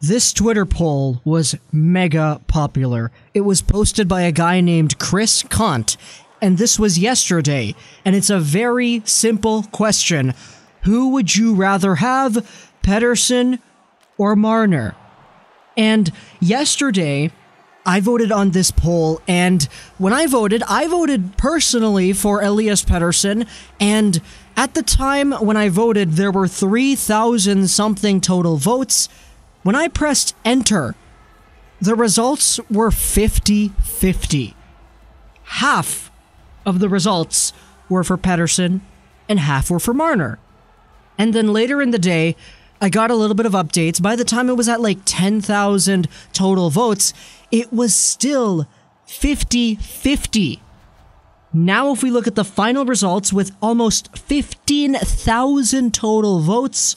This Twitter poll was mega popular. It was posted by a guy named Chris Kant, and this was yesterday, and it's a very simple question. Who would you rather have, Pettersson or Marner? And yesterday, I voted on this poll, and when I voted personally for Elias Pettersson, and at the time when I voted, there were 3,000 something total votes. When I pressed enter, the results were 50-50. Half of the results were for Pettersson, and half were for Marner. And then later in the day, I got a little bit of updates. By the time it was at like 10,000 total votes, it was still 50-50. Now if we look at the final results with almost 15,000 total votes,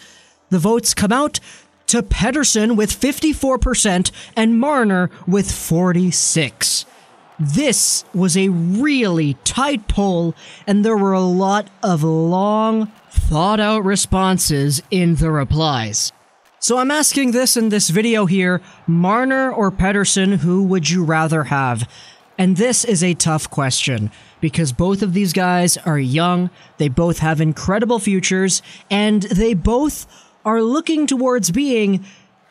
the votes come out to Pettersson with 54% and Marner with 46%. This was a really tight poll, and there were a lot of long, thought-out responses in the replies. So I'm asking this in this video here, Marner or Pettersson, who would you rather have? And this is a tough question, because both of these guys are young, they both have incredible futures, and they both are looking towards being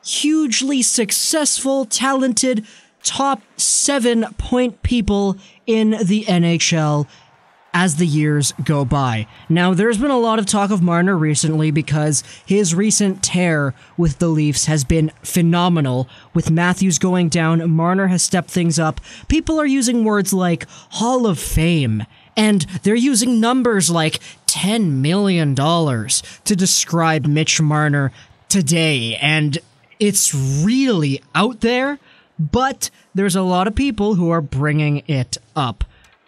hugely successful, talented, top 7-point people in the NHL as the years go by. Now, there's been a lot of talk of Marner recently because his recent tear with the Leafs has been phenomenal. With Matthews going down, Marner has stepped things up. People are using words like Hall of Fame, and they're using numbers like $10 million to describe Mitch Marner today, and it's really out there, but there's a lot of people who are bringing it up.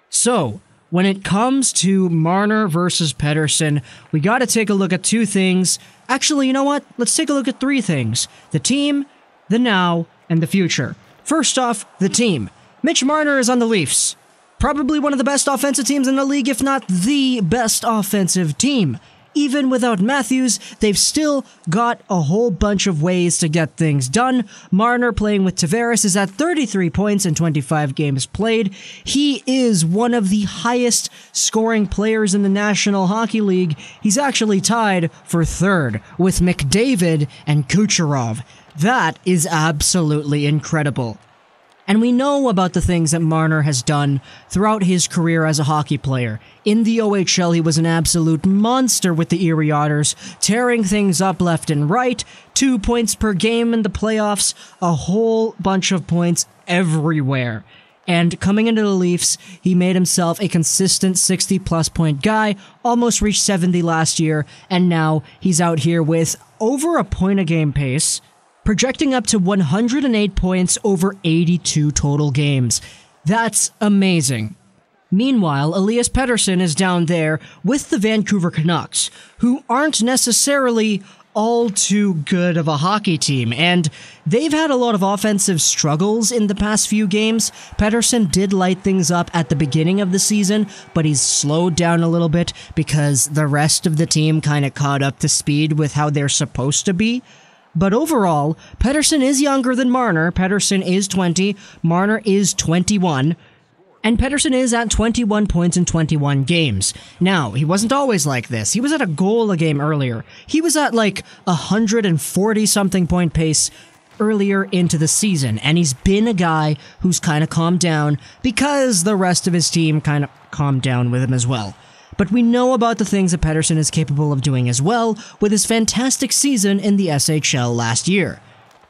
So, when it comes to Marner versus Pettersson, we gotta take a look at two things. Actually, you know what? Let's take a look at three things. The team, the now, and the future. First off, the team. Mitch Marner is on the Leafs. Probably one of the best offensive teams in the league, if not the best offensive team. Even without Matthews, they've still got a whole bunch of ways to get things done. Marner, playing with Tavares, is at 33 points in 25 games played. He is one of the highest scoring players in the National Hockey League. He's actually tied for third with McDavid and Kucherov. That is absolutely incredible. And we know about the things that Marner has done throughout his career as a hockey player. In the OHL, he was an absolute monster with the Erie Otters, tearing things up left and right, 2 points per game in the playoffs, a whole bunch of points everywhere. And coming into the Leafs, he made himself a consistent 60-plus point guy, almost reached 70 last year, and now he's out here with over a point-a-game pace, projecting up to 108 points over 82 total games. That's amazing. Meanwhile, Elias Pettersson is down there with the Vancouver Canucks, who aren't necessarily all too good of a hockey team, and they've had a lot of offensive struggles in the past few games. Pettersson did light things up at the beginning of the season, but he's slowed down a little bit because the rest of the team kind of caught up to speed with how they're supposed to be. But overall, Pettersson is younger than Marner. Pettersson is 20, Marner is 21, and Pettersson is at 21 points in 21 games. Now, he wasn't always like this. He was at a goal a game earlier. He was at like 140-something point pace earlier into the season, and he's been a guy who's kind of calmed down because the rest of his team kind of calmed down with him as well. But we know about the things that Pettersson is capable of doing as well with his fantastic season in the SHL last year.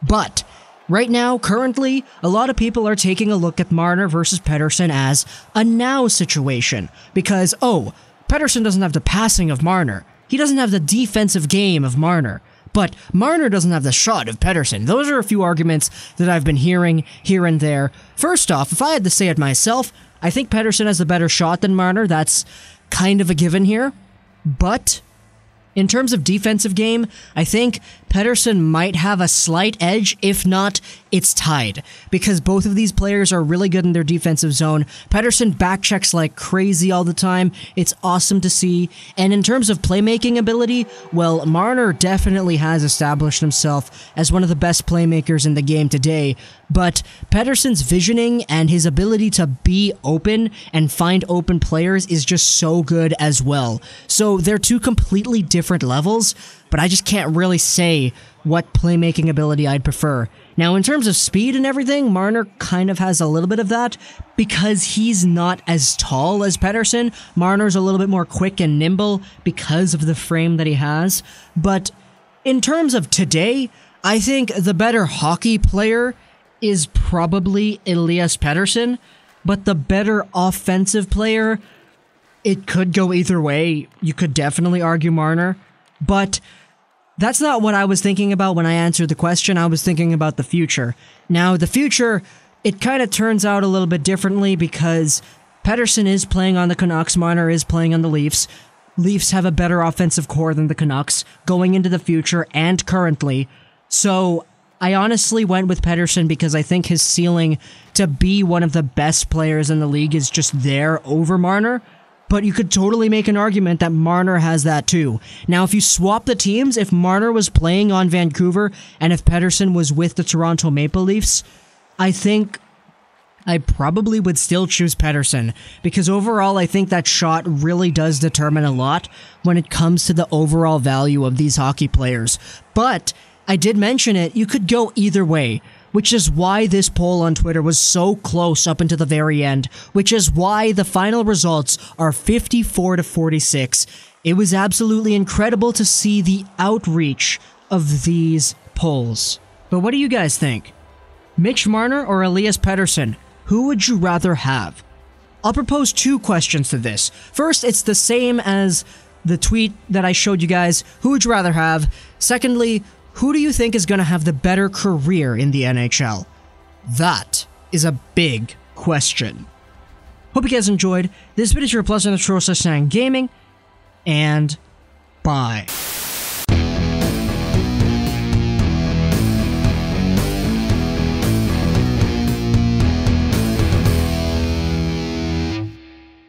But right now, currently, a lot of people are taking a look at Marner versus Pettersson as a now situation. Because, oh, Pettersson doesn't have the passing of Marner. He doesn't have the defensive game of Marner. But Marner doesn't have the shot of Pettersson. Those are a few arguments that I've been hearing here and there. First off, if I had to say it myself, I think Pettersson has a better shot than Marner. That's kind of a given here, but in terms of defensive game, I think Pettersson might have a slight edge. If not, it's tied, because both of these players are really good in their defensive zone. Pettersson backchecks like crazy all the time. It's awesome to see. And in terms of playmaking ability, well, Marner definitely has established himself as one of the best playmakers in the game today, but Pettersson's visioning and his ability to be open and find open players is just so good as well. So they're two completely different levels, but I just can't really say what playmaking ability I'd prefer. Now, in terms of speed and everything, Marner kind of has a little bit of that because he's not as tall as Pettersson. Marner's a little bit more quick and nimble because of the frame that he has. But in terms of today, I think the better hockey player is probably Elias Pettersson, but the better offensive player, it could go either way. You could definitely argue Marner, but that's not what I was thinking about when I answered the question. I was thinking about the future. Now, the future, it kind of turns out a little bit differently because Pettersson is playing on the Canucks, Marner is playing on the Leafs. Leafs have a better offensive core than the Canucks going into the future and currently. So I honestly went with Pettersson because I think his ceiling to be one of the best players in the league is just there over Marner. But you could totally make an argument that Marner has that too. Now, if you swap the teams, if Marner was playing on Vancouver and if Pettersson was with the Toronto Maple Leafs, I think I probably would still choose Pettersson, because overall I think that shot really does determine a lot when it comes to the overall value of these hockey players. But I did mention it, you could go either way, which is why this poll on Twitter was so close up until the very end, which is why the final results are 54-46. It was absolutely incredible to see the outreach of these polls. But what do you guys think? Mitch Marner or Elias Pettersson? Who would you rather have? I'll propose two questions to this. First, it's the same as the tweet that I showed you guys. Who would you rather have? Secondly, who do you think is going to have the better career in the NHL? That is a big question. Hope you guys enjoyed. This video is your plus in the Troll Gaming, and bye.